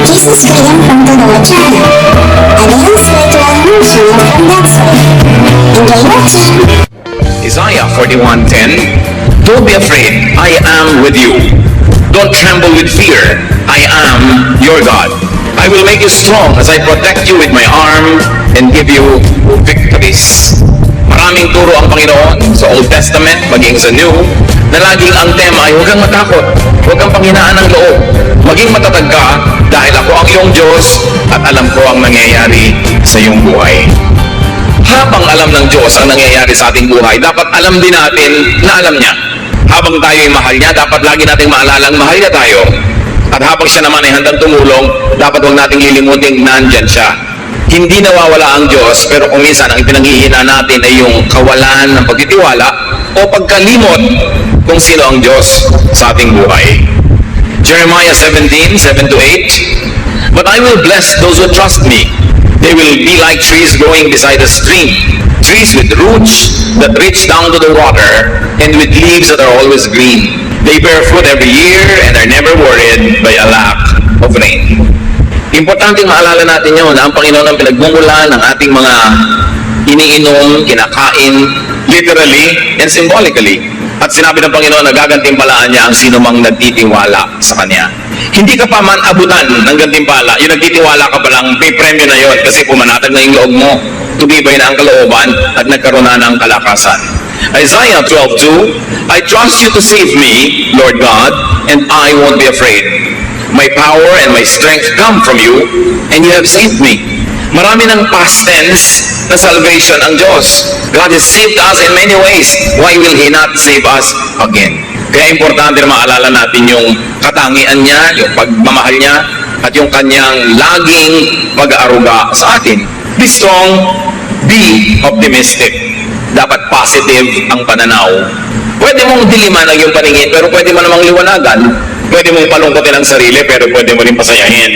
Jesus came from the Lord China. Again spiritual channel from that side. Enjoy watching. Isaiah 41:10. Don't be afraid, I am with you. Don't tremble with fear, I am your God. I will make you strong as I protect you with my arm and give you victories. Maraming turo ang Panginoon sa Old Testament, maging sa New, na laging ang tema ay huwag kang matakot, huwag kang panghinaan ng loob. Maging matatag ka dahil ako ang iyong Diyos at alam ko ang nangyayari sa iyong buhay. Habang alam ng Diyos ang nangyayari sa ating buhay, dapat alam din natin na alam niya. Habang tayo ay mahal niya, dapat lagi nating maalalang mahal niya tayo. At habang siya naman ay handang tumulong, dapat huwag nating lilimutin nandyan siya. Hindi nawawala ang Diyos, pero kung minsan ang pinanghihina natin ay yung kawalan ng pagtitiwala o pagkalimot kung sino ang Diyos sa ating buhay. Jeremiah 17:7-8. But I will bless those who trust me. They will be like trees growing beside a stream, trees with roots that reach down to the water, and with leaves that are always green. They bear fruit every year and are never worried by a lack of rain. Importante maalala natin yun na ang Panginoon ang pinagmumulan ng ating mga iniinom, kinakain, literally and symbolically. At sinabi ng Panginoon na gagantimpalaan niya ang sino mang nagtitiwala sa Kanya. Hindi ka pa man abutan ng gantimpala, yung nagtitiwala ka pa lang, may premyo na yon kasi pumanatag na yung loob mo, tumibay na ang kalooban at nagkaroon na ng kalakasan. Isaiah 12:2, I trust you to save me, Lord God, and I won't be afraid. My power and my strength come from you, and you have saved me. Marami ng past tense na salvation ang Diyos. God has saved us in many ways. Why will He not save us again? Kaya importante na maalala natin yung katangian niya, yung pagmamahal niya, at yung kanyang laging pag-aaruga sa atin. Be strong, be optimistic. Dapat positive ang pananaw. Pwede mong diliman ang iyong paningin, pero pwede mo namang liwanagan. Pwede mong palungkotin ang sarili, pero pwede mo rin pasayahin.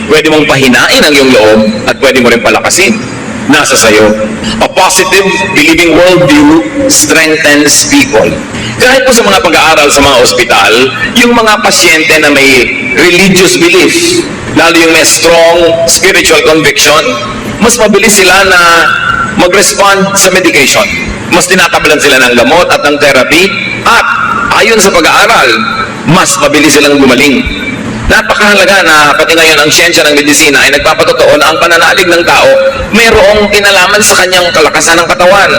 Pwede mong pahinain ang iyong loob, at pwede mo rin palakasin. Nasa sayo. A positive, believing worldview strengthens people. Kahit po sa mga pag-aaral sa mga ospital, yung mga pasyente na may religious belief, lalo yung may strong spiritual conviction, mas mabilis sila na mag-respond sa medication. Mas tinatabalan sila ng gamot at ng therapy, at ayon sa pag-aaral, mas mabilis silang gumaling. Napakahalaga na pati ngayon ang siyensya ng medisina ay nagpapatotoo na ang pananalig ng tao mayroong kinalaman sa kanyang kalakasan ng katawan.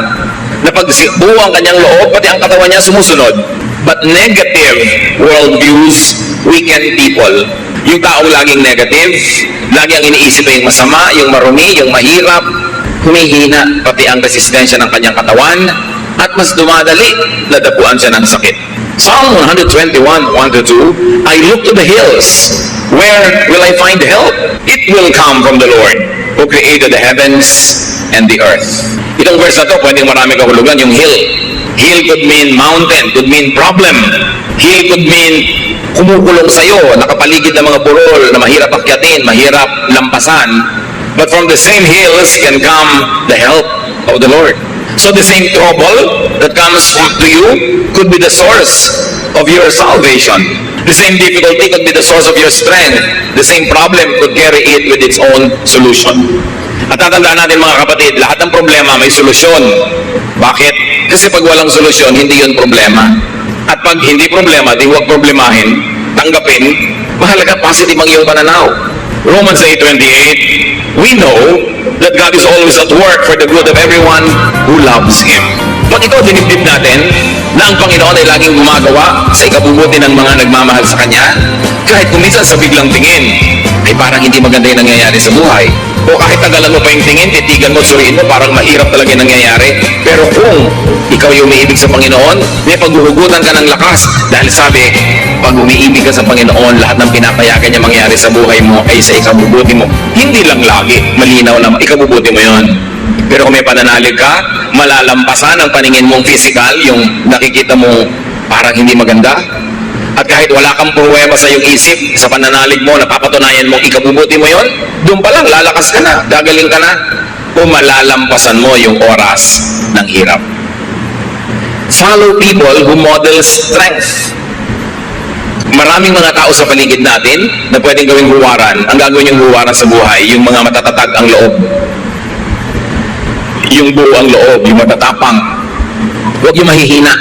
Na pag buo ang kanyang loob, pati ang katawan niya sumusunod. But negative worldviews weaken people. Yung taong laging negative, lagi ang iniisip ay yung masama, yung marumi, yung mahirap, humihina pati ang resistensya ng kanyang katawan, at mas dumadali na dapuan siya ng sakit. Psalm 121:1-2, I look to the hills. Where will I find help? It will come from the Lord, who created the heavens and the earth. Itong verse na to, pwedeng marami kahulugan. Yung hill. Hill could mean mountain, could mean problem. Hill could mean kumukulong sa'yo, nakapaligid ng mga burol na mahirap akyatin, mahirap lampasan. But from the same hills can come the help of the Lord. So the same trouble that comes to you could be the source of your salvation. The same difficulty could be the source of your strength. The same problem could carry it with its own solution. At tatandaan natin mga kapatid, lahat ng problema may solusyon. Bakit? Kasi pag walang solusyon, hindi yun problema. At pag hindi problema, di huwag problemahin, tanggapin, mahalaga positive ang iyong pananaw. Romans 8:28, we know that God is always at work for the good of everyone who loves Him. Pag ito dinibdib natin na ang Panginoon ay laging gumagawa sa ikabubuti ng mga nagmamahal sa Kanya, kahit kuminsan sa biglang tingin, ay parang hindi maganda yung nangyayari sa buhay. O kahit tagalan mo pa yung tingin, titigan mo, suriin mo, parang mahirap talaga yung nangyayari. Pero kung ikaw yung umiibig sa Panginoon, may paghuhugutan ka ng lakas. Dahil sabi, pag umiibig ka sa Panginoon, lahat ng pinapayagan niya mangyari sa buhay mo ay sa ikabubuti mo. Hindi lang lagi, malinaw na ikabubuti mo yon. Pero kung may pananalig ka, malalampasan ang paningin mong physical, yung nakikita mo parang hindi maganda. At kahit wala kang pruweba sa iyong isip, sa pananalig mo, napapatunayan mong ikabubuti mo yon, doon pa lang, lalakas ka na, gagaling ka na, o malalampasan mo yung oras ng hirap. Follow people who model strength. Maraming mga tao sa paligid natin na pwedeng gawing huwaran. Ang gagawin yung huwaran sa buhay, yung mga matatatag ang loob. Yung buo ang loob, yung matatapang. Huwag yung mahihina.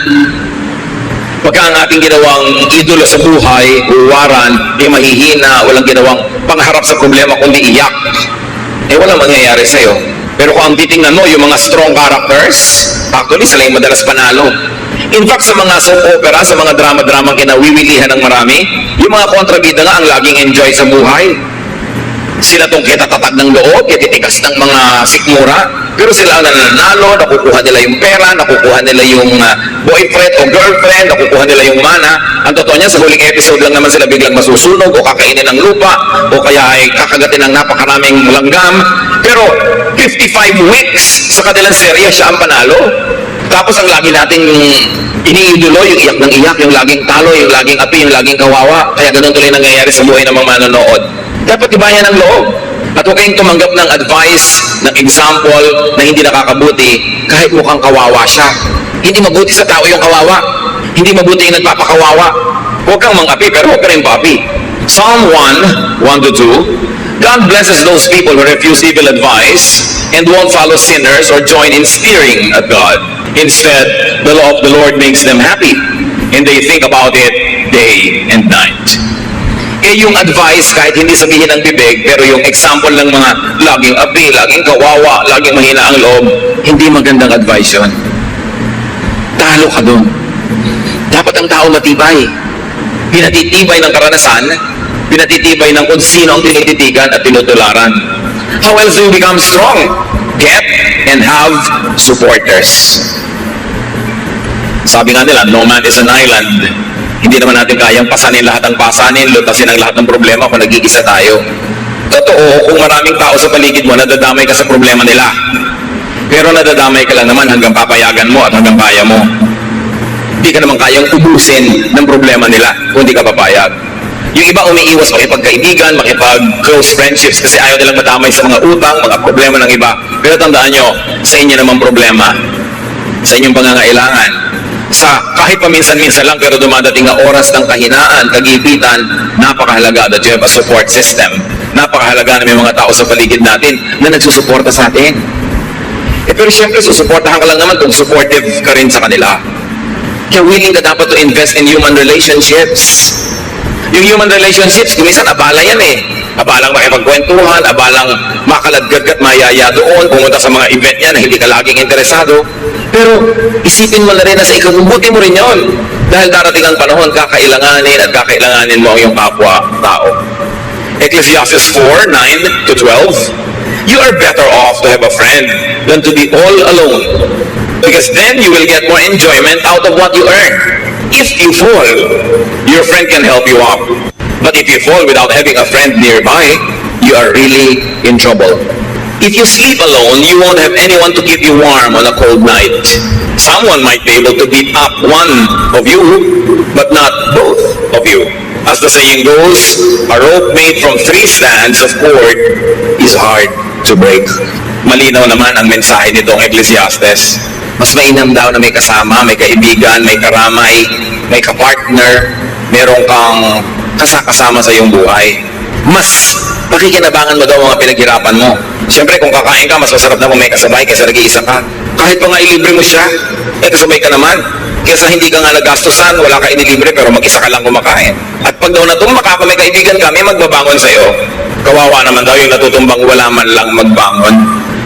Pagka ang ating ginawang idolo sa buhay, huwaran, yung mahihina, walang ginawang pangharap sa problema kundi iyak, walang mangyayari sa'yo. Pero kung ang titingnan mo, yung mga strong characters, actually, sila yung madalas panalo. In fact, sa mga soap opera, sa mga drama-drama kinawiwilihan ng marami, yung mga kontrabida nga ang laging enjoy sa buhay. Sila tong kitatatag ng loob, kititikas ng mga sikmura, pero sila ang nananalo, nakukuha nila yung pera, nakukuha nila yung boyfriend o girlfriend, nakukuha nila yung mana. Ang totoo niya, sa huling episode lang naman sila biglang masusunog o kakainin ng lupa o kaya ay kakagatin ng napakaraming langgam. Pero 55 weeks sa kanilang serye, siya ang panalo. Tapos ang lagi nating iniidolo, yung iyak ng iyak, yung laging talo, yung laging api, yung laging kawawa. Kaya ganun tuloy nangyayari sa buhay ng mga manonood. Dapat ibayan ang loob. At huwag kayong tumanggap ng advice, ng example na hindi nakakabuti kahit mukhang kawawa siya. Hindi mabuti sa tao yung kawawa. Hindi mabuti yung nagpapakawawa. Huwag kang mang-api, pero huwag ka rin pa-api. Psalm 1:1-2, God blesses those people who refuse evil advice and won't follow sinners or join in sneering at God. Instead, the law of the Lord makes them happy, and they think about it day and night. Yung advice, kahit hindi sabihin ng bibig, pero yung example ng mga laging api, laging kawawa, laging mahina ang loob, hindi magandang advice yun. Talo ka dun. Dapat ang tao matibay. Pinatitibay ng karanasan, pinatitibay ng kung sino ang tinititigan at tinutularan. How else do you become strong? Get and have supporters. Sabi nga nila, no man is an island. Hindi naman natin kayang pasanin lahat ng pasanin, lutasin ang lahat ng problema kung nag-iisa tayo. Totoo, kung maraming tao sa paligid mo, nadadamay ka sa problema nila. Pero nadadamay ka lang naman hanggang papayagan mo at hanggang kaya mo. Hindi ka naman kayang ubusin ng problema nila kung hindi ka papayag. Yung iba umiiwas makipagkaibigan, makipag-close friendships kasi ayaw nilang madamay sa mga utang, mga problema ng iba. Pero tandaan nyo, sa inyo naman problema, sa inyong pangangailangan. Sa kahit paminsan-minsan lang pero dumadating na oras ng kahinaan, kagipitan, napakahalaga that you have a support system. Napakahalaga na may mga tao sa paligid natin na nagsusuporta sa atin. Pero syempre, susuportahan ka lang naman kung supportive ka rin sa kanila. Kaya willing ka dapat to invest in human relationships. Yung human relationships, kumisan abala yan eh. Abalang makipagkwentuhan, abalang makaladgad at mayaya doon, pumunta sa mga event yan na hindi ka laging interesado. Pero isipin mo na rin na sa ikabubuti mo rin yun. Dahil darating ang panahon, kakailanganin at kakailanganin mo ang iyong kapwa-tao. Ecclesiastes 4:9-12, you are better off to have a friend than to be all alone. Because then you will get more enjoyment out of what you earn. If you fall, your friend can help you up. But if you fall without having a friend nearby, you are really in trouble. If you sleep alone, you won't have anyone to keep you warm on a cold night. Someone might be able to beat up one of you, but not both of you. As the saying goes, a rope made from 3 strands of cord is hard to break. Malinaw naman ang mensahe nitong Ecclesiastes. Mas mainam daw na may kasama, may kaibigan, may karamay, may kapartner, meron kang kasama sa iyong buhay. Mas pakikinabangan mo daw mga pinaghirapan mo. Siyempre, kung kakain ka, mas masarap na kung may kasabay kaysa nag-iisa ka. Kahit pa nga ilibre mo siya, kasabay ka naman. Kaysa hindi ka nga nagastusan, wala ka inilibre, pero mag-isa ka lang kumakain. At pag daw natumaka, kung may kaibigan ka, may magbabangon sa'yo. Kawawa naman daw yung natutumbang wala man lang magbangon.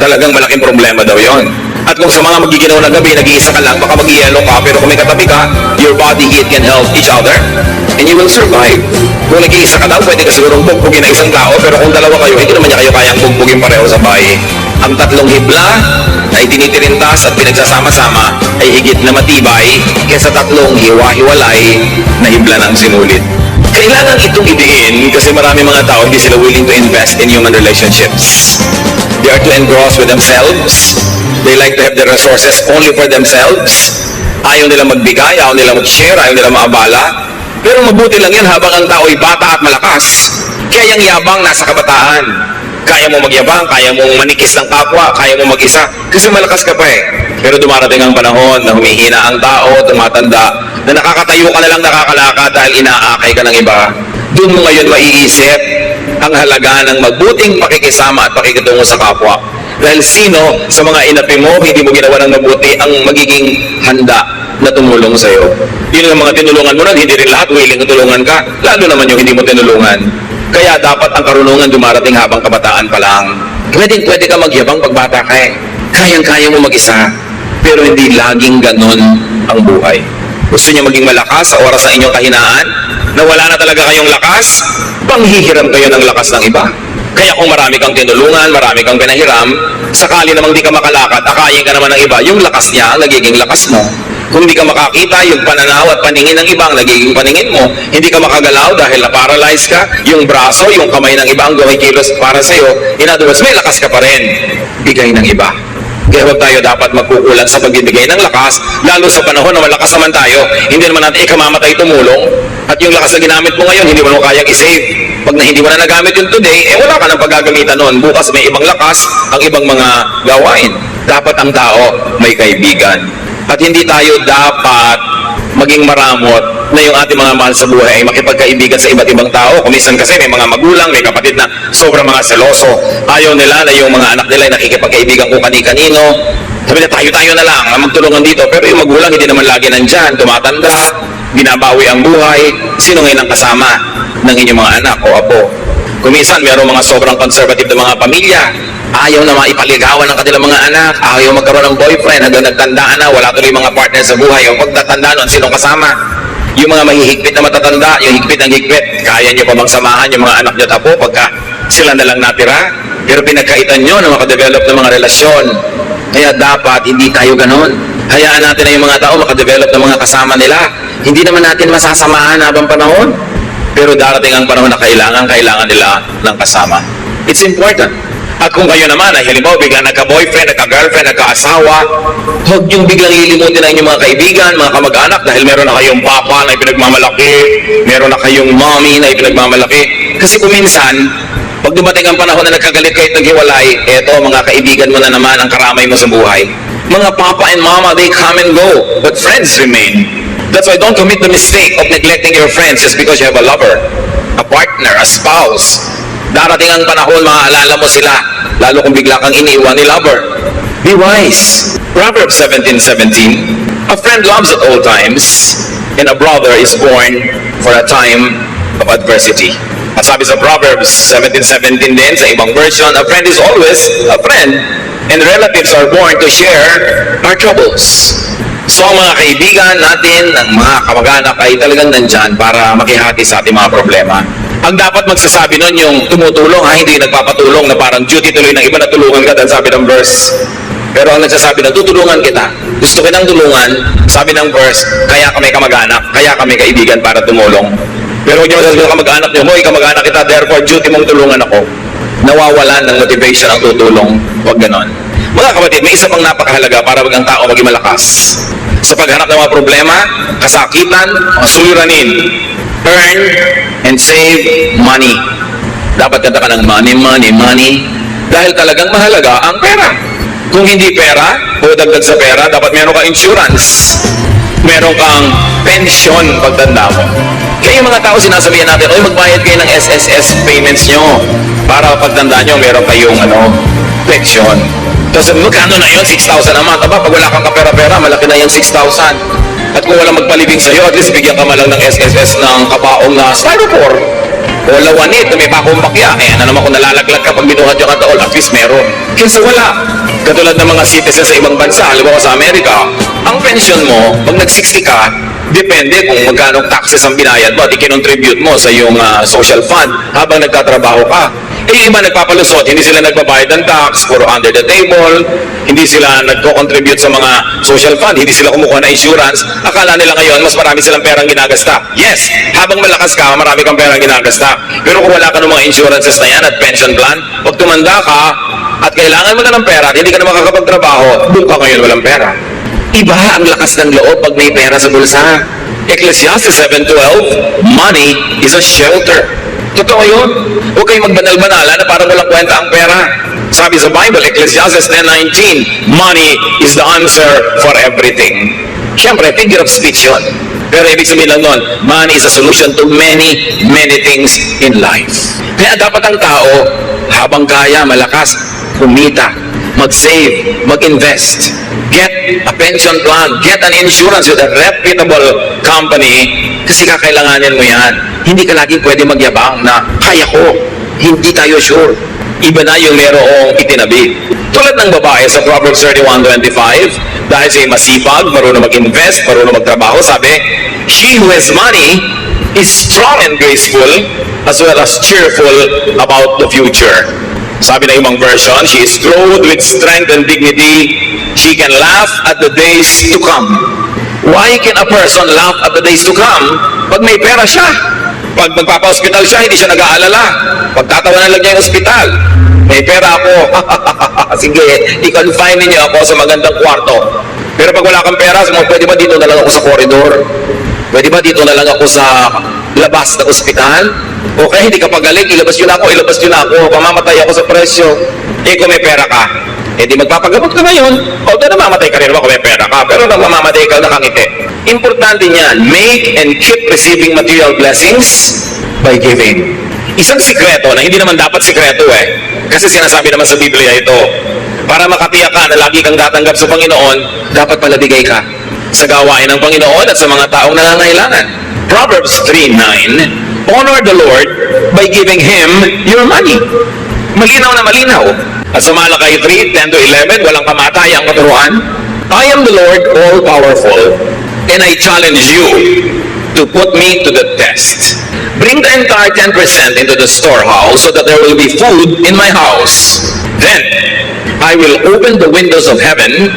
Talagang malaking problema daw yon. At kung sa mga magiginaw na gabi, nag-iisa ka lang, baka mag-ielo ka, pero kung may katabi ka, your body heat can help each other, and you will survive. Kung nag-iisa ka daw, pwede ka sigurong bugbugin na isang tao, pero kung dalawa kayo, hindi naman niya kayo kayang bugbugin pareho sa bahay. Ang 3 hibla na itinitirintas at pinagsasama-sama ay higit na matibay kaysa 3 hiwa-hiwalay na hibla ng sinulit. Kailangan itong idiin kasi marami mga tao hindi sila willing to invest in human relationships. They are too engrossed with themselves. They like to have their resources only for themselves. Ayaw nila magbigay, ayaw nila mag-share, ayaw nila maabala. Pero mabuti lang yan habang ang tao ay bata at malakas. Kaya yung yabang nasa kabataan. Kaya mo magyabang, kaya mo manikis ng kapwa, kaya mo mag-isa. Kasi malakas ka pa eh. Pero dumarating ang panahon na humihina ang tao, tumatanda, na nakakatayo ka na lang nakakalakad dahil inaakay ka ng iba. Doon mo ngayon maiisip ang halaga ng mabuting pakikisama at pakikitungo sa kapwa. Dahil sino sa mga inapi mo, hindi mo ginawa ng mabuti ang magiging handa na tumulong sa iyo. Yun ang mga tinulungan mo na, hindi rin lahat willing tulungan ka, lalo naman yung hindi mo tinulungan. Kaya dapat ang karunungan dumarating habang kabataan pa lang. Pwede ka magyabang pagbata ka eh. Kayang-kaya mo mag-isa, pero hindi laging ganon ang buhay. Gusto niyo maging malakas sa oras ng inyong kahinaan? Na wala na talaga kayong lakas? Panghihiram kayo ng lakas ng iba. Kaya kung marami kang tinulungan, marami kang pinahiram, sakali namang di ka makalakad, akayin ka naman ng iba, yung lakas niya ang nagiging lakas mo. Kung di ka makakita, yung pananaw at paningin ng iba ang nagiging paningin mo. Hindi ka makagalaw dahil na-paralyze ka, yung braso, yung kamay ng iba ang gumikilos para sa'yo. In other words, may lakas ka pa rin. Bigay ng iba. Kaya huwag tayo dapat magkukulang sa pagbibigay ng lakas, lalo sa panahon na malakas naman tayo, hindi naman natin ikamamatay tumulong, at yung lakas na ginamit mo ngayon, hindi mo kayang i-save. Pag na hindi mo na nagamit yun today, wala ka nang paggagamitan noon. Bukas may ibang lakas, ang ibang mga gawain. Dapat ang tao may kaibigan. At hindi tayo dapat maging maramot na yung ating mga mahal sa buhay ay makipagkaibigan sa iba't ibang tao. Kuminsan kasi may mga magulang, may kapatid na sobrang mga seloso. Ayaw nila na yung mga anak nila ay nakikipagkaibigan kung kani-kanino. Sabi na tayo na lang na magtulungan dito. Pero yung magulang hindi naman lagi nandyan. Tumatanda, binabawi ang buhay. Sino ngayon ang kasama ng inyong mga anak o apo? Kuminsan, mayroong mga sobrang conservative na mga pamilya. Ayaw na maipaligawan ng kanilang mga anak. Ayaw magkaroon ng boyfriend. Hanggang nagtandaan na, wala tuloy mga partner sa buhay. O pagtatanda nun, sinong kasama? Yung mga mahihigpit na matatanda, yung higpit ng higpit, kaya nyo pa bang samahan yung mga anak nyo tapo pagka sila na lang natira? Pero pinagkaitan nyo na makadevelop ng mga relasyon. Kaya dapat hindi tayo ganon. Hayaan natin na yung mga tao makadevelop ng mga kasama nila. Hindi naman natin masasamahan habang panahon. Pero darating ang panahon na kailangan nila ng kasama. It's important. At kung kayo naman ay halimbawa biglang nagka-boyfriend, nagka-girlfriend, nagka-asawa, huwag yung biglang ilimutin ang inyong mga kaibigan, mga kamag-anak, dahil meron na kayong papa na ipinagmamalaki, meron na kayong mommy na ipinagmamalaki. Kasi kuminsan, pag dumating ang panahon na nagkagalit kayo at naghiwalay, eto mga kaibigan mo na naman ang karamay mo sa buhay. Mga papa and mama, they come and go, but friends remain. That's why don't commit the mistake of neglecting your friends just because you have a lover, a partner, a spouse. Darating ang panahon, maaalala mo sila, lalo kung bigla kang iniwan ni lover. Be wise. Proverbs 17:17, a friend loves at all times, and a brother is born for a time of adversity. At sabi sa Proverbs 17:17 din, sa ibang version, a friend is always a friend, and relatives are born to share our troubles. So ang mga kaibigan natin, ang mga kamag-anak ay talagang nandyan para makihati sa ating mga problema. Ang dapat magsasabi nun yung tumutulong, hindi nagpapatulong na parang duty tuloy ng iba na tulungan ka dahil sabi ng verse. Pero ang nagsasabi na tutulungan kita, gusto kitang tulungan, sabi ng verse, kaya kami kamag-anak, kaya kami kaibigan para tumulong. Pero huwag niyo sasabihin ng kamag-anak niyo, hoy kamag-anak kita, therefore duty mong tulungan ako. Nawawalan ng motivation ang tutulong, huwag ganon. Mga kapatid, may isa pang napakahalaga para wag ang tao maging malakas. Sa paghanap ng mga problema, kasakitan, mga suliranin, earn and save money. Dapat kanta ka ng money, dahil talagang mahalaga ang pera. Kung hindi pera, o dagdag sa pera, dapat meron kang insurance. Meron kang pension pagtanda mo. Kaya yung mga tao sinasabihan natin, oy magbayad kayo ng SSS payments nyo para pagtanda nyo, meron kayong pension. Tapos magkano na yun? 6,000 a month. Aba, pag wala kang kapera-pera, malaki na yung 6,000. At kung walang magpalibing sa'yo, at least bigyan ka malang ng SSS ng kabaong na styrofoam. O lawanit na may pakumbakya. Ano naman kung nalalaglag ka pag binuhat yung kataol, at least meron. Kaysa wala. Katulad ng mga citizens sa ibang bansa, halimbawa sa Amerika, ang pension mo, pag nag-60 ka, depende kung magkano taxes ang binayad mo at ikinontribute mo sa iyong social fund habang nagtatrabaho ka. Yung iba nagpapalusot, hindi sila nagbabayad ng tax, puro under the table, hindi sila nagko-contribute sa mga social fund, hindi sila kumukuha ng insurance. Akala nila ngayon, mas marami silang perang ginagasta. Yes, habang malakas ka, marami kang perang ginagasta. Pero kung wala ka ng mga insurances na yan at pension plan, pag tumanda ka at kailangan mo na ng pera at hindi ka na makakapagtrabaho, doon ka ngayon walang pera. Iba ang lakas ng loob pag may pera sa bulsa. Ecclesiastes 7:12, money is a shelter. Totoo yun. Huwag kayong magbanal-banala na parang walang kwenta ang pera. Sabi sa Bible, Ecclesiastes 10:19, money is the answer for everything. Siyempre, figure of speech yun. Pero ibig sabihin lang nun, money is a solution to many, many things in life. Kaya dapat ang tao, habang kaya, malakas, kumita, mag-save, mag-invest, get a pension plan, get an insurance with a reputable company, kasi kakailanganin mo yan. Hindi ka laging pwede magyabang na, kaya ko, hindi tayo sure. Iba na yung merong itinabi. Tulad ng babae sa Proverbs 31:25, dahil siya'y masipag, marunong mag-invest, marunong magtrabaho, sabi, she who has money is strong and graceful, as well as cheerful about the future. Sabi na ibang version, she is clothed with strength and dignity. She can laugh at the days to come. Why can a person laugh at the days to come? Pag may pera siya. Pag magpapa-hospital siya, hindi siya nag-aalala. Pagtatawanan lang niya yung hospital. May pera ako. Sige, i-confine niyo ako sa magandang kwarto. Pero pag wala kang pera, pwede ba dito na lang ako sa koridor? Pwede ba dito na lang ako sa labas ng ospital? Okay, hindi ka pagaling, ilabas yun ako, pamamatay ako sa presyo. Eh kung may pera ka, eh di magpapagamot ka ngayon. Although namamatay ka rin naman kung may pera ka, pero nang mamamatay ka nakangiti. Importante niyan, make and keep receiving material blessings by giving. Isang sikreto na hindi naman dapat sikreto kasi sinasabi naman sa Biblia ito, para makatiyak ka na lagi kang tatanggap sa Panginoon, dapat palabigay ka sa gawain ng Panginoon at sa mga taong nangangailangan. Proverbs 3:9, honor the Lord by giving Him your money. Malinaw na malinaw. At sa Malakay 3:10-11, walang kamatayang katuruan. I am the Lord all-powerful, and I challenge you to put me to the test. Bring the entire 10% into the storehouse so that there will be food in my house. Then I will open the windows of heaven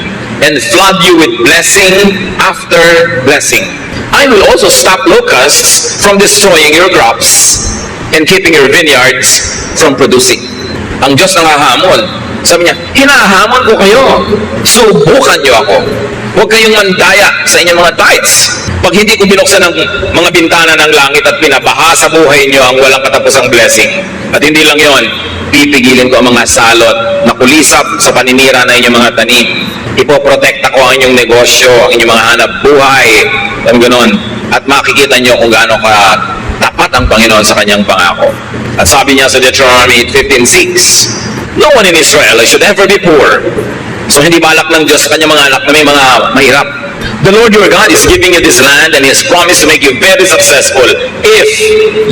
and flood you with blessing after blessing. I will also stop locusts from destroying your crops and keeping your vineyards from producing. Ang Diyos nangahamon. Sabi niya, hinahamon ko kayo. Subukan niyo ako. Huwag kayong mandaya sa inyong mga tithes. Pag hindi ko binuksan ng mga bintana ng langit at pinabaha sa buhay niyo ang walang katapusang blessing. At hindi lang yon, pipigilin ko ang mga salot na kulisap sa paninira na inyong mga tanim. Ipoprotekta ko ang inyong negosyo, ang inyong mga hanap buhay, ang ganon. At makikita niyo kung gaano ka tapat ang Panginoon sa kanyang pangako. At sabi niya sa Deuteronomy 15:6, no one in Israel should ever be poor. So hindi balak ng Diyos sa kanyang mga anak na may mga mahirap. The Lord your God is giving you this land and He has promised to make you very successful if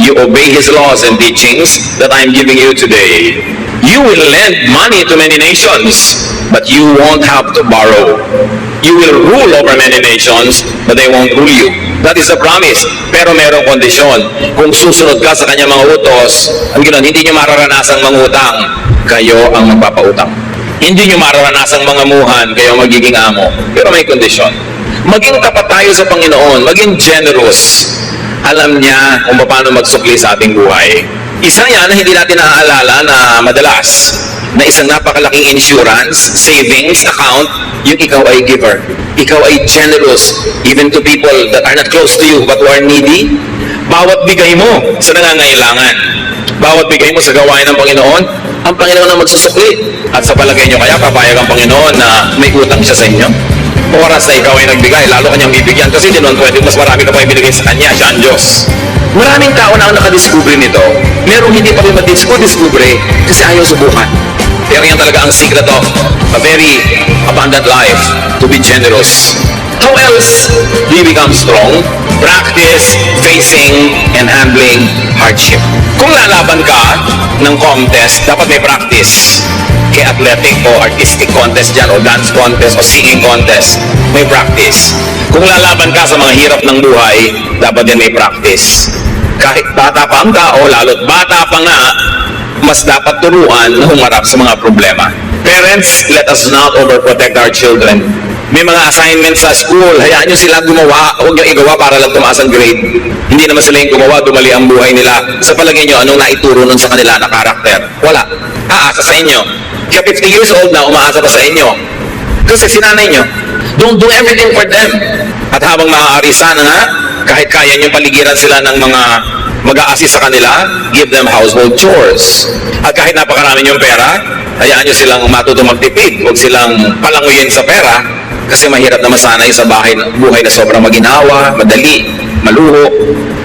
you obey His laws and teachings that I am giving you today. You will lend money to many nations, but you won't have to borrow. You will rule over many nations, but they won't rule you. That is a promise. Pero mayroong kondisyon. Kung susunod ka sa kanyang mga utos, ang ganoon, hindi nyo mararanasang mangutang, kayo ang magpapautang. Hindi nyo mararanasang mangamuhan, kayo ang magiging amo. Pero may kondisyon. Maging tapat tayo sa Panginoon, maging generous. Alam niya kung paano magsukli sa ating buhay. Isa yan na hindi natin naaalala na madalas, na isang napakalaking insurance, savings account, yung ikaw ay giver. Ikaw ay generous, even to people that are not close to you but who are needy. Bawat bigay mo sa nangangailangan, bawat bigay mo sa gawain ng Panginoon, ang Panginoon ang magsusukli. At sa palagay nyo kaya, papayag ang Panginoon na may utang siya sa inyo? Oras na ikaw ay nagbigay, lalo kanyang bibigyan kasi di naman pwede, mas marami ka pa ibinigay sa kanya, siya ang Diyos. Maraming tao na ang nakadiscover nito. Merong hindi pa rin madiscover kasi ayaw subukan. Pero yan talaga ang secret of a very abundant life, to be generous. How else do you become strong? Practice facing and handling hardship. Kung lalaban ka ng contest, dapat may practice. Kay athletic o artistic contest dyan, o dance contest, o singing contest, may practice. Kung lalaban ka sa mga hirap ng buhay, dapat din may practice. Kahit bata pa ang tao, lalo't bata pa nga, mas dapat turuan na humarap sa mga problema. Parents, let us not overprotect our children. May mga assignments sa school, hayaan nyo sila gumawa, huwag nyo igawa para lang tumaas ang grade. Hindi naman sila yung gumawa, dumali ang buhay nila. Sa palagay nyo, anong naituro nun sa kanila na karakter? Wala. Aasa sa inyo. Kaya 50 years old na, umaasa pa sa inyo. Kasi sinanay nyo, don't do everything for them. At habang maaari sana nga, kahit kaya nyo paligiran sila ng mga mag-a-assist sa kanila, give them household chores. At kahit napakarami yung pera, Hayaan nyo silang matutong magtipid. Huwag silang palanguyin sa pera kasi mahirap na masanay sa buhay na sobrang maginawa, madali, maluho,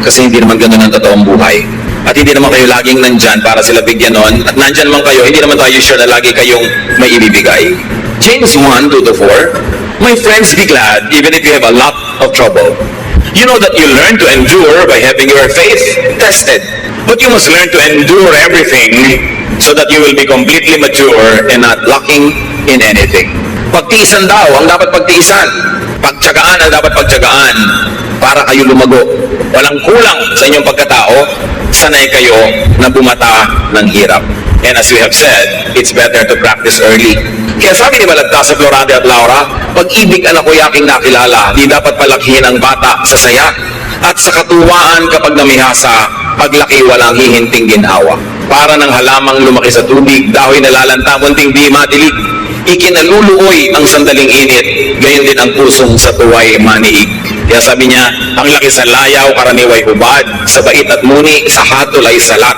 kasi hindi naman ganun ang totoong buhay. At hindi naman kayo laging nandyan para sila bigyan nun. At nandyan man kayo, hindi naman tayo sure na lagi kayong may ibibigay. James 1, 2-4, My friends, be glad even if you have a lot of trouble. You know that you learn to endure by having your faith tested. But you must learn to endure everything so that you will be completely mature and not lacking in anything. Pagtiisan daw ang dapat pagtiisan. Pagtiyagaan ang dapat pagtiyagaan para kayo lumago. Walang kulang sa inyong pagkatao, sanay kayo na bumata ng hirap. And as we have said, it's better to practice early. Kaya sabi ni Balagta sa Florante at Laura, pag-ibig anak ko'y aking nakilala, di dapat palakhin ang bata sa saya at sa katuwaan kapag namihasa, paglaki walang hihinting ginhawa. Para ng halamang lumaki sa tubig, dahil nalalanta, munting di madilig. Ikinaluluoy ang sandaling init, gayon din ang pusong sa tuway maniig. Kaya sabi niya, ang laki sa layaw, karaniway hubad, sa bait at muni, sa hatol ay salat.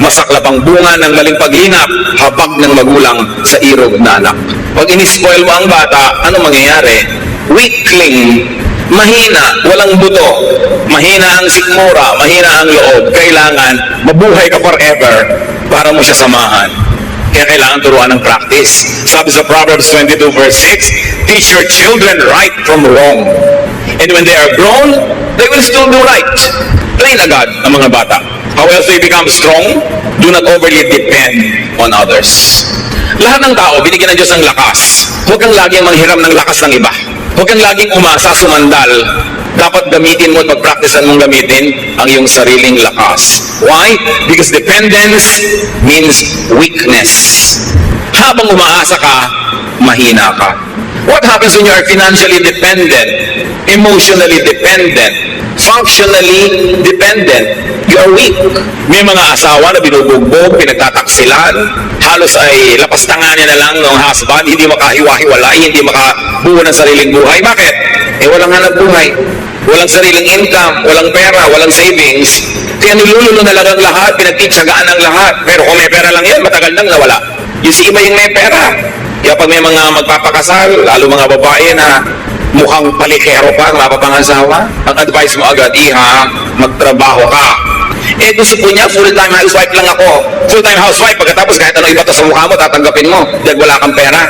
Masaklap ang bunga ng maling paghinap, habag ng magulang sa irog na anak. Pag inispoil mo ang bata, ano mangyayari? Weakling, mahina, walang buto, mahina ang sikmura, mahina ang loob. Kailangan mabuhay ka forever para mo siya samahan. Kaya kailangan turuan ng practice. Sabi sa Proverbs 22 verse 6, teach your children right from wrong. And when they are grown, they will still do right. Train agad ang mga bata. How else they become strong? Do not overly depend on others. Lahat ng tao, binigyan ng Diyos ng lakas. Huwag kang laging manghiram ng lakas ng iba. Huwag kang laging umasa, sumandal. Dapat gamitin mo at pagpraktisan mong gamitin ang iyong sariling lakas. Why? Because dependence means weakness. Habang umaasa ka, mahina ka. What happens when you are financially dependent, emotionally dependent, functionally dependent? You are weak. May mga asawa na binubugbog, pinagtataksilan, halos ay lapastanganin na lang ng husband, hindi makahiwa-hiwalay, hindi makabuo ng sariling buhay. Bakit? Walang hanap buhay. Walang sariling income, walang pera, walang savings. Kaya nilululo na lang ang lahat, pinagtitsagaan ang lahat. Pero kung may pera lang yan, matagal nang nawala. Yung si iba yung may pera. Kaya pag may mga magpapakasal, lalo mga babae na mukhang palikero pa, mapapangasawa, ang advice mo agad, iha, magtrabaho ka. Gusto po niya, full-time housewife lang ako. Full-time housewife, pagkatapos kahit ano iba sa mukha mo, tatanggapin mo. Dahil wala kang pera.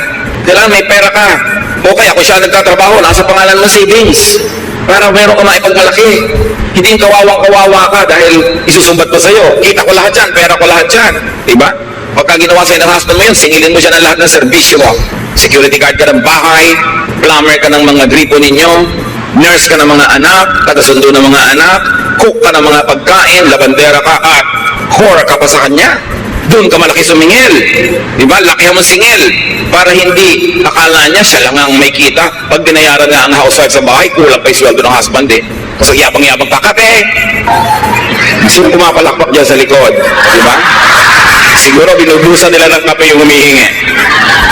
Kailangan may pera ka. O kaya kung siya nagtatrabaho, nasa pangalan mo savings. Para meron ka maipagmalaki. Hindi kawawang-kawawa ka dahil isusumbat pa sa'yo. Kita ko lahat yan, pera ko lahat yan. Diba? Pagka ginawa sa'yo ng husband mo yun, singilin mo siya ng lahat ng serbisyo mo. Security guard ka ng bahay, plumber ka ng mga gripo ninyo, nurse ka ng mga anak, tagasundo ng mga anak, cook ka ng mga pagkain, labandera ka, at whore ka pa sa kanya. Doon ka malaki sumingil. Diba? Laki mo singil. Para hindi akala niya siya lang ang may kita. Pag binayaran nga ang housewife sa bahay, kulang pa yung sweldo ng husband eh. Kasi yabang-yabang pa kape. Sino pumapalakpak dyan sa likod? Diba? Siguro binubusan nila ng kape yung humihingi.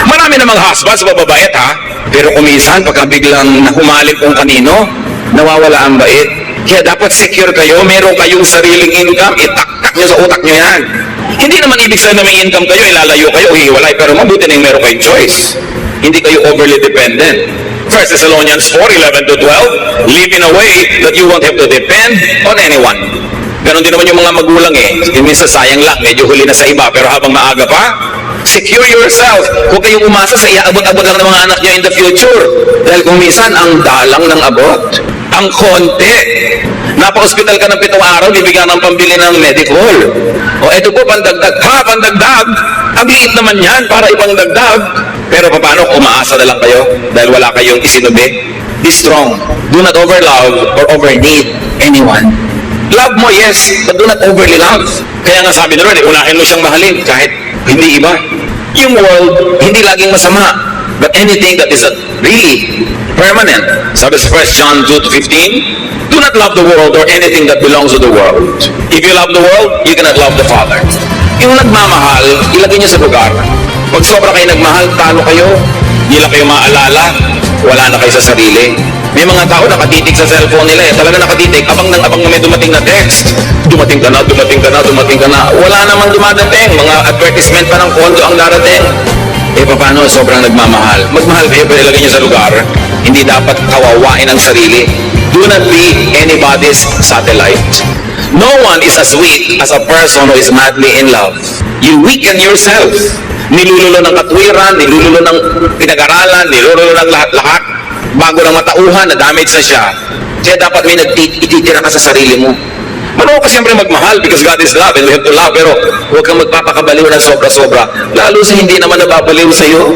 Marami namang husbands, mababait ha. Pero kuminsan, pagka biglang nahumaling kung kanino, nawawala ang bait. Kaya dapat secure kayo, meron kayong sariling income, itaktak nyo sa utak nyo yan. Hindi naman ibig sabihin na may income kayo, ilalayo kayo, hihiwalay, pero mabuti na yung meron kayong choice. Hindi kayo overly dependent. 1 Thessalonians 4:11-12, live in a way that you won't have to depend on anyone. Ganon din naman yung mga magulang eh. Minsan sayang lang, medyo huli na sa iba, pero habang maaga pa, secure yourself. Huwag kayong umasa sa iaabot-abot lang ng mga anak nyo in the future. Dahil kung minsan, ang dalang ng abot. Ang konti. Napa-hospital ka ng 7 araw, bibigyan ng pambili ng medical. O eto po, pandagdag. Ha, pandagdag? Ang liit naman yan para ipangdagdag. Pero paano kung umaasa na lang kayo dahil wala kayong isinubi? Be strong. Do not overlove or overneed anyone. Love mo, yes, but do not overly love. Kaya nga sabi nila, unahin mo siyang mahalin kahit hindi iba. Yung world, hindi laging masama. But anything that is really permanent. Sabi sa 1 John 2:15, do not love the world or anything that belongs to the world. If you love the world, you cannot love the Father. Yung nagmamahal, ilagay niyo sa lugar. Pag sobra kayo nagmahal, talo kayo, hindi lang kayo maalala, wala na kayo sa sarili. May mga tao nakatitig sa cellphone nila talaga nakatitig, abang na may dumating na text. Dumating ka na. Wala namang dumadating. Mga advertisement pa ng kondo ang darating. Paano? Sobrang nagmamahal. Magmahal kayo, pero ilagay nyo sa lugar. Hindi dapat kawawain ang sarili. Do not be anybody's satellite. No one is as weak as a person who is madly in love. You weaken yourself. Nilululo ng katwiran, nilululo ng pinag-aralan, nilululo ng lahat-lahat. Bago ng matauhan, na-damage na siya. Kaya dapat may ititira ka sa sarili mo. Ano ka siyempre magmahal because God is love and we have to love, pero huwag kang magpapakabaliw ng sobra-sobra. Lalo sa hindi naman nababaliw sa iyo.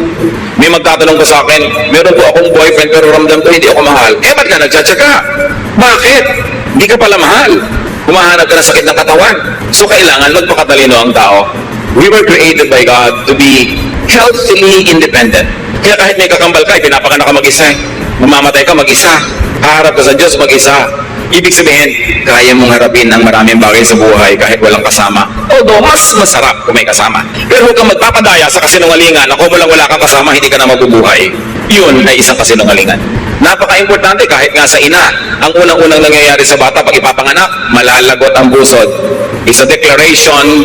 May magtatanong ko sa akin, meron po akong boyfriend pero ramdam ko hindi ako mahal. Ba't ka nagtsatsaga? Bakit? Hindi ka pala mahal. Humahanap ka ng sakit ng katawan. So kailangan magpakatalino ang tao. We were created by God to be healthily independent. Kaya kahit may kakambal ka, pinapakanak ka mag-isa. Mamamatay ka mag-isa. Haharap ka sa Diyos mag-isa. Ibig sabihin, kaya mong harapin ang maraming bagay sa buhay kahit walang kasama. Although, mas masarap kung may kasama. Pero huwag kang magpapadaya sa kasinungalingan na kung wala kang kasama, hindi ka na mabubuhay. Yun ay isang kasinungalingan. Napaka-importante kahit nga sa ina. Ang unang-unang nangyayari sa bata pag ipapanganak, malalagot ang pusod. It's a declaration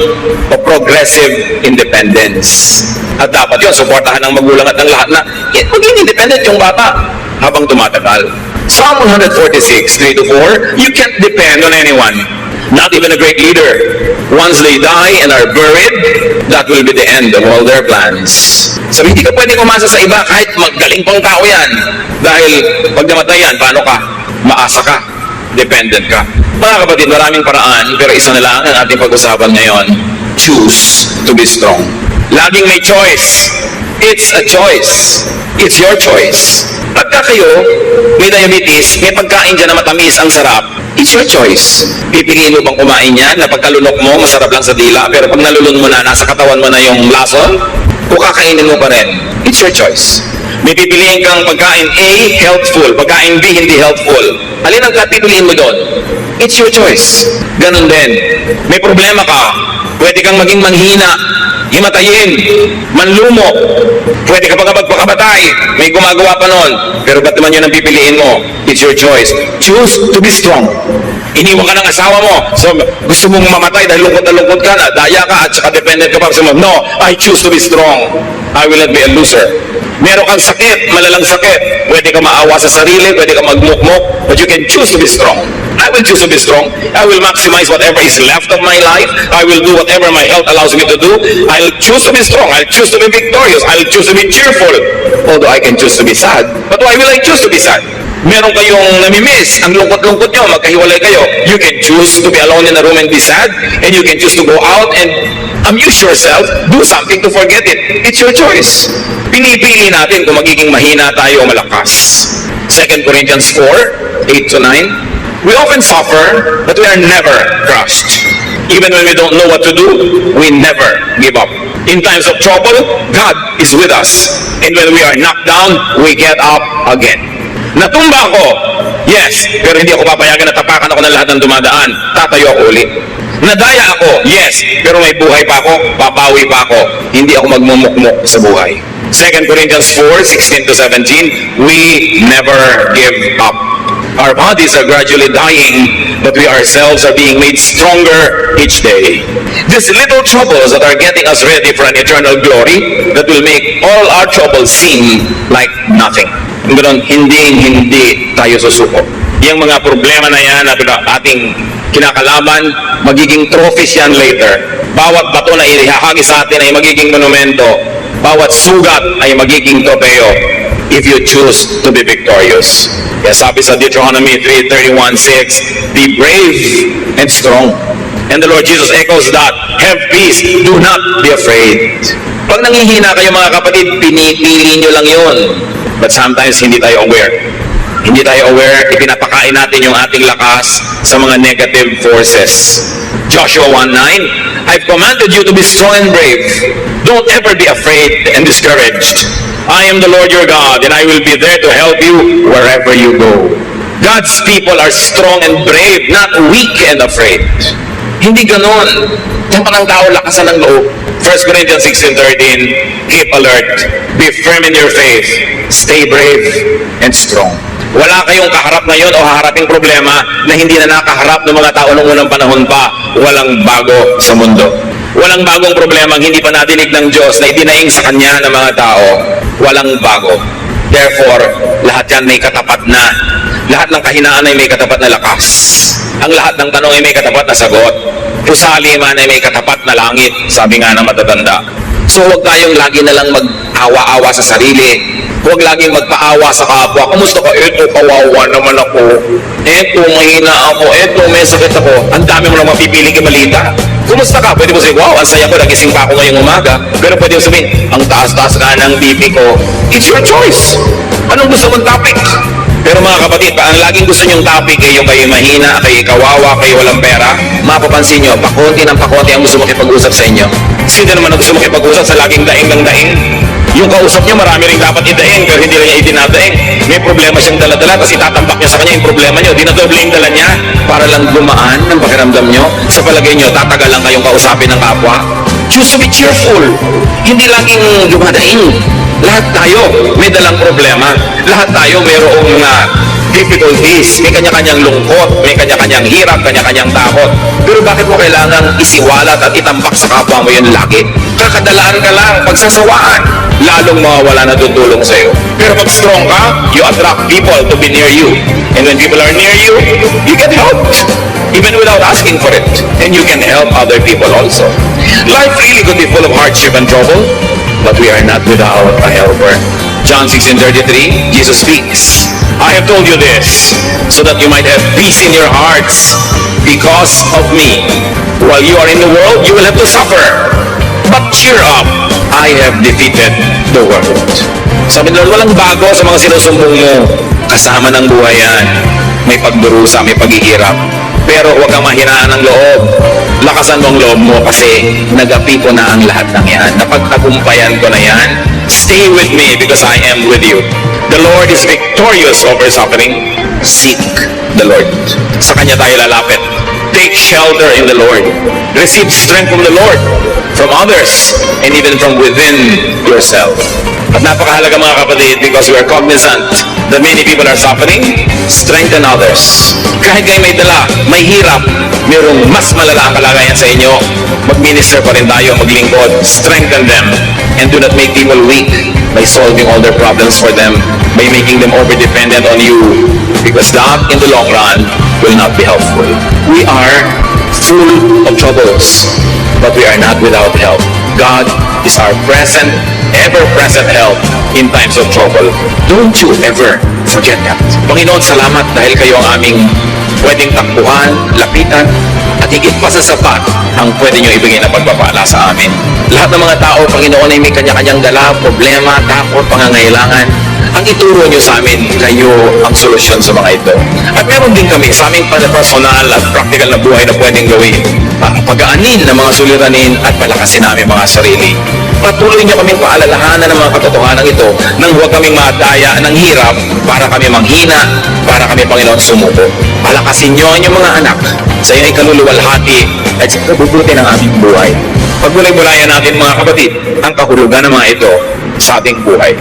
of progressive independence. At dapat yun, suportahan ng magulang at ng lahat na maging independent yung bata habang tumatagal. Psalm 146, 3-4, you can't depend on anyone, not even a great leader. Once they die and are buried, that will be the end of all their plans. So hindi ka pwede kumasa sa iba kahit magaling pang tao yan. Dahil pag namatay yan, paano ka? Maasa ka. Dependent ka. Mga kapatid, maraming paraan, pero isa na lang ang ating pag-usapan ngayon. Choose to be strong. Laging may choice. It's a choice. It's your choice. Pagka kayo may diabetes, may pagkain dyan na matamis, ang sarap, it's your choice. Pipiliin mo bang kumain yan na pagkalunok mo, masarap lang sa dila, pero pag nalulun mo na, nasa katawan mo na yung lason, o kakainin mo pa rin, it's your choice. May pipiliin kang pagkain A, healthful, pagkain B, hindi healthful. Alin ang pipiliin mo doon? It's your choice. Ganun din. May problema ka, pwede kang maging manghina, himatayin, manlumo, pwede ka pa magpakabatay, may gumagawa pa nun, pero ba't naman yun ang pipiliin mo? It's your choice. Choose to be strong. Iniwan ka ng asawa mo, so gusto mong mamatay dahil lungkot na lungkot ka na, daya ka at saka dependent ka pa. So, no, I choose to be strong. I will not be a loser. Meron kang sakit, malalang sakit, pwede ka maawa sa sarili, pwede ka magmukmok, but you can choose to be strong. I will choose to be strong. I will maximize whatever is left of my life. I will do whatever my health allows me to do. I'll choose to be strong. I'll choose to be victorious. I'll choose to be cheerful. Although I can choose to be sad. But why will I choose to be sad? Meron kayong namimiss, ang lungkot-lungkot nyo, magkahiwalay kayo. You can choose to be alone in a room and be sad, and you can choose to go out and amuse yourself, do something to forget it. It's your choice. Pinipili natin kung magiging mahina tayo o malakas. 2 Corinthians 4, 8-9. We often suffer, but we are never crushed. Even when we don't know what to do, we never give up. In times of trouble, God is with us. And when we are knocked down, we get up again. Natumba ako, yes, pero hindi ako papayagan na tapakan ako ng lahat ng dumadaan. Tatayo ako uli. Nadaya ako, yes, pero may buhay pa ako, papawi pa ako. Hindi ako magmumukmok sa buhay. 2 Corinthians 4, 16-17, we never give up. Our bodies are gradually dying, but we ourselves are being made stronger each day. These little troubles that are getting us ready for an eternal glory that will make all our troubles seem like nothing. Ganun, hindi tayo susuko. Yung mga problema na yan na ating kinakalaban, magiging trophies yan later. Bawat bato na ihahagi sa atin ay magiging monumento. Bawat sugat ay magiging tropeo if you choose to be victorious. Kaya sabi sa Deuteronomy 3:31-6, be brave and strong. And the Lord Jesus echoes that, have peace, do not be afraid. Pag nanghihina kayo mga kapatid, pinipili nyo lang yun. But sometimes hindi tayo aware. Hindi tayo aware, ipinapakain natin yung ating lakas sa mga negative forces. Joshua 1:9, I've commanded you to be strong and brave. Don't ever be afraid and discouraged. I am the Lord your God, and I will be there to help you wherever you go. God's people are strong and brave, not weak and afraid. Hindi ganon. Yung parang tao lakasan ng loob. 1 Corinthians 16:13, keep alert, be firm in your faith, Stay brave and strong. Wala kayong kaharap ngayon o haharaping problema na hindi na nakaharap ng mga tao noong unang panahon pa. Walang bago sa mundo. Walang bagong problema ang hindi pa nadinig ng Diyos na itinaing sa Kanya ng mga tao. Walang bago. Therefore, lahat yan may katapat na. Lahat ng kahinaan ay may katapat na lakas. Ang lahat ng tanong ay may katapat na sagot. Pusali man ay may katapat na langit, sabi nga ng matatanda. So huwag tayong lagi na lang mag-awa-awa sa sarili. Huwag laging magpaawa sa kapwa. Kumusta ka? Eto, kawawa naman ako. Eto, mahina ako. Eto, may sakit ako. Ang dami mo lang mapipiling ibalita. Kumusta ka? Pwede mo sabihin, wow, ang saya ko, nagising pa ako ngayong umaga. Pero pwede mo sabihin, ang taas-taas ka ng BP ko. It's your choice. Anong gusto mong topic? Pero mga kapatid, ang laging gusto nyong topic ay yung kayo mahina, kayo kawawa, kayo walang pera, mapapansin nyo, pakunti ng pakunti ang gusto makipag-usap sa inyo. Sino naman ang gusto makipag-usap sa laging daing ng daing? Yung kausap nyo, marami rin dapat idaing, pero hindi lang niya itinadaing. May problema siyang dala-dala, tapos itatambak niya sa kanya yung problema nyo. Dinadoble yung dala niya para lang gumaan ng pakiramdam nyo. Sa palagay nyo, tatagal lang kayong kausapin ng kapwa. Choose to be cheerful. Hindi laging dumadaing. Lahat tayo may dalang problema. Lahat tayo mayroong difficulties. May kanya-kanyang lungkot, may kanya-kanyang hirap, kanya-kanyang takot. Pero bakit mo kailangang isiwalat at itambak sa kapwa mo yun lagi? Kakadalaan ka lang, pagsasawaan, lalong mawawala na tutulong sa'yo. Pero pag strong ka, you attract people to be near you. And when people are near you, you get helped. Even without asking for it. And you can help other people also. Life really could be full of hardship and trouble, but we are not without a helper. John 16:33, Jesus speaks, I have told you this, so that you might have peace in your hearts because of me. While you are in the world, you will have to suffer. But cheer up, I have defeated the world. Sabi nila, walang bago sa mga sinusumbong mo. Kasama ng buhay yan. May pagdurusa, may paghihirap. Pero huwag kang mahinaan ng loob. Lakasan mo ang loob mo kasi nagapi ko na ang lahat ng yan. Napagtagumpayan ko na yan. Stay with me because I am with you. The Lord is victorious over suffering. Seek the Lord. Sa Kanya tayo lalapit. Take shelter in the Lord. Receive strength from the Lord, from others, and even from within yourself. At napakahalaga mga kapatid because we are cognizant that many people are suffering, strengthen others. Kahit kayo may dala, may hirap, mayroong mas malala ang kalagayan sa inyo, mag-minister pa rin tayo, maglingkod, strengthen them, and do not make people weak by solving all their problems for them, by making them over-dependent on you, because that, in the long run, will not be helpful. We are full of troubles, but we are not without help. God is our present, ever-present help in times of trouble. Don't you ever forget that. Panginoon, salamat dahil kayo ang aming pwedeng takbuhan, lapitan, at higit pa sa sapat ang pwede nyo ibigay na pagpapala sa amin. Lahat ng mga tao, Panginoon, ay may kanya-kanyang dala, problema, takot, pangangailangan. Ang ituro nyo sa amin, kayo ang solusyon sa mga ito. At meron din kami sa aming personal at practical na buhay na pwedeng gawin. Pagaanin ng mga suliranin at palakasin namin mga sarili. Patuloy nyo kaming paalalahanan ng mga katotohanan ito nang huwag kaming madaya ng hirap para kami manghina, para kami, Panginoon, sumuko. Palakasin nyo ang inyong mga anak sa inyong ikaluluwalhati at sa kabubuti ng aming buhay. Pagmulay-mulayan natin mga kapatid ang kahulugan ng mga ito sa ating buhay.